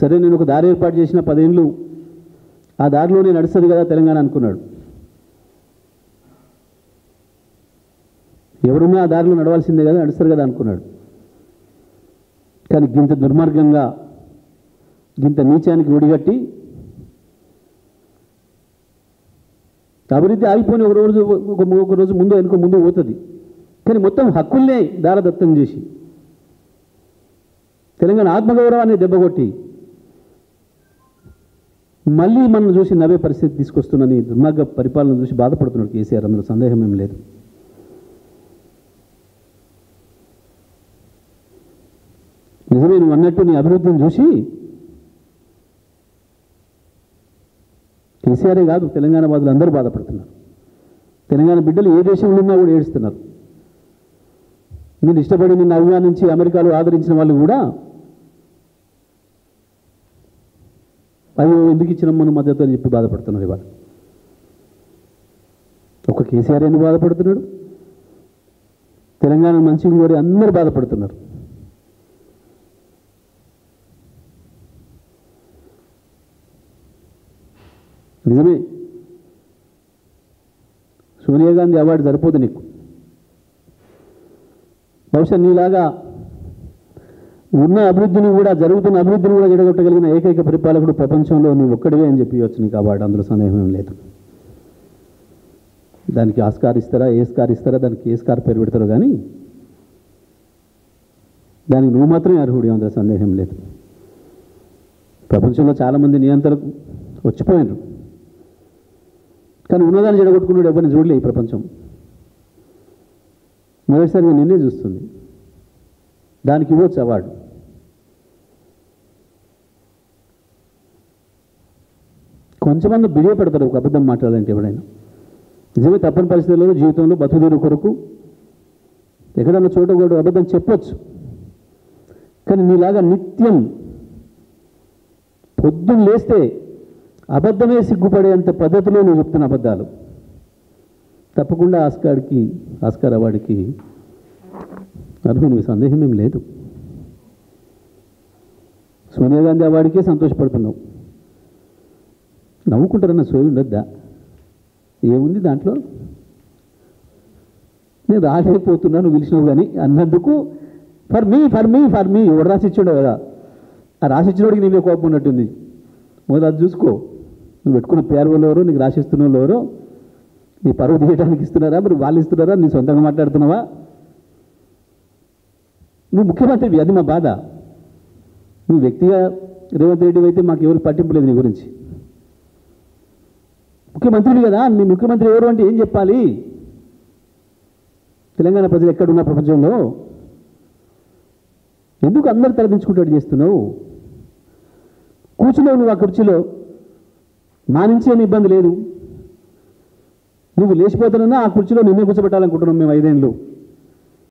సరే నేను ఒక దారి ఏర్పాటు చేసిన 10 ఏళ్ళు ఆ దారిలోనే నడుస్తుంది కదా తెలంగాణ అనుకున్నాడు. ఎవరున్నా ఆ దారిలో నడవాల్సిందే కదా, నడుస్తారు కదా అనుకున్నాడు. కానీ గింత దుర్మార్గంగా గింత నీచానికి ఒడిగట్టి అభివృద్ధి ఆగిపోయిన ఒక రోజు ముందు పోతుంది. కానీ మొత్తం హక్కుల్నే దారదత్తం చేసి తెలంగాణ ఆత్మగౌరవాన్ని దెబ్బకొట్టి మళ్ళీ మనం చూసి నవ్వే పరిస్థితి తీసుకొస్తున్నని దుర్మార్గ పరిపాలన చూసి బాధపడుతున్నాడు కేసీఆర్. అందులో సందేహం ఏం లేదు. నిజమే నువ్వు అన్నట్టు నీ అభివృద్ధిని చూసి కేసీఆరే కాదు తెలంగాణ బాధలు అందరూ బాధపడుతున్నారు. తెలంగాణ బిడ్డలు ఏ దేశంలో ఉన్నా కూడా ఏడుస్తున్నారు. నేను ఇష్టపడి నిన్ను అభిమానించి అమెరికాలో ఆదరించిన వాళ్ళు కూడా అయ్యో ఎందుకు ఇచ్చినాం మన మద్దతు అని చెప్పి బాధపడుతున్నారు. ఇవాళ ఒక కేసీఆర్ ఎందుకు బాధపడుతున్నాడు, తెలంగాణ మంచిగా కోరి అందరూ బాధపడుతున్నారు. నిజమే సోనియా గాంధీ అవార్డు సరిపోదు నీకు. బహుశా నీలాగా ఉన్న అభివృద్ధిని కూడా జరుగుతున్న అభివృద్ధిని కూడా జడగొట్టగలిగిన ఏకైక పరిపాలకుడు ప్రపంచంలో నువ్వు ఒక్కడివే అని చెప్పవచ్చు నీకు అవార్డు. అందులో సందేహం లేదు. దానికి ఆస్కార్ ఇస్తారా, ఏ స్కార్ ఇస్తారా, దానికి ఏ స్కార్ పేరు పెడతారో కానీ దానికి నువ్వు మాత్రమే అర్హుడి, అందులో సందేహం లేదు. ప్రపంచంలో చాలామంది నియంత్రణకు వచ్చిపోయినారు, కానీ ఉన్నదాన్ని జడగొట్టుకున్నాడు ఎవరిని చూడలే ఈ ప్రపంచం. మొదటిసారిగా నిన్నే చూస్తుంది, దానికి ఇవ్వచ్చు అవార్డు. కొంచెమంది బిడియపడతారు ఒక అబద్ధం మాట్లాడాలంటే. ఎవడైనా నిజమే తప్పని పరిస్థితుల్లో జీవితంలో బతుకుదేరు కొరకు ఎక్కడన్నా చోట కూడా అబద్ధం చెప్పొచ్చు. కానీ నీలాగా నిత్యం పొద్దున్న లేస్తే అబద్ధమే సిగ్గుపడేంత పద్ధతిలో నువ్వు చెప్తున్న అబద్ధాలు తప్పకుండా ఆస్కార్ అవార్డుకి అర్హునివి, సందేహం ఏం లేదు. సోనియా గాంధీ అవార్డుకే సంతోషపడుతున్నావు. నవ్వుకుంటారన్న సోయి ఉండొద్దా? ఏముంది దాంట్లో? నేను రాలేకపోతున్నాను నువ్వు పిలిచినావు కానీ అన్నందుకు ఫర్ మీ ఎవడు రాసిచ్చాడో కదా, ఆ రాసిచ్చినోడికి నీవే కోపం ఉన్నట్టుంది. మొదలు అది చూసుకో. నువ్వు పెట్టుకున్న పేరు ఎవరో, నీకు రాసిస్తున్న వాళ్ళు ఎవరో, నీ పరువు తీయడానికి ఇస్తున్నారా, మరి వాళ్ళు ఇస్తున్నారా, నీ సొంతంగా మాట్లాడుతున్నావా? నువ్వు ముఖ్యమంత్రివి, అది మా బాధ. నువ్వు వ్యక్తిగా రేవంత్ రెడ్డి అయితే మాకు ఎవరికి పట్టింపు లేదు నీ గురించి. ముఖ్యమంత్రివి కదా, నీ ముఖ్యమంత్రి ఎవరు అంటే ఏం చెప్పాలి? తెలంగాణ ప్రజలు ఎక్కడున్నా ప్రపంచంలో ఎందుకు అందరు తలదించుకుంటాడు చేస్తున్నావు? కూర్చున్నావు నువ్వు ఆ కుర్చీలో, నా నుంచి ఏమి ఇబ్బంది లేదు. నువ్వు లేచిపోతున్నా ఆ కుర్చీలో నిన్నే కూర్చోబెట్టాలనుకుంటున్నాం మేము 5 ఏళ్ళు.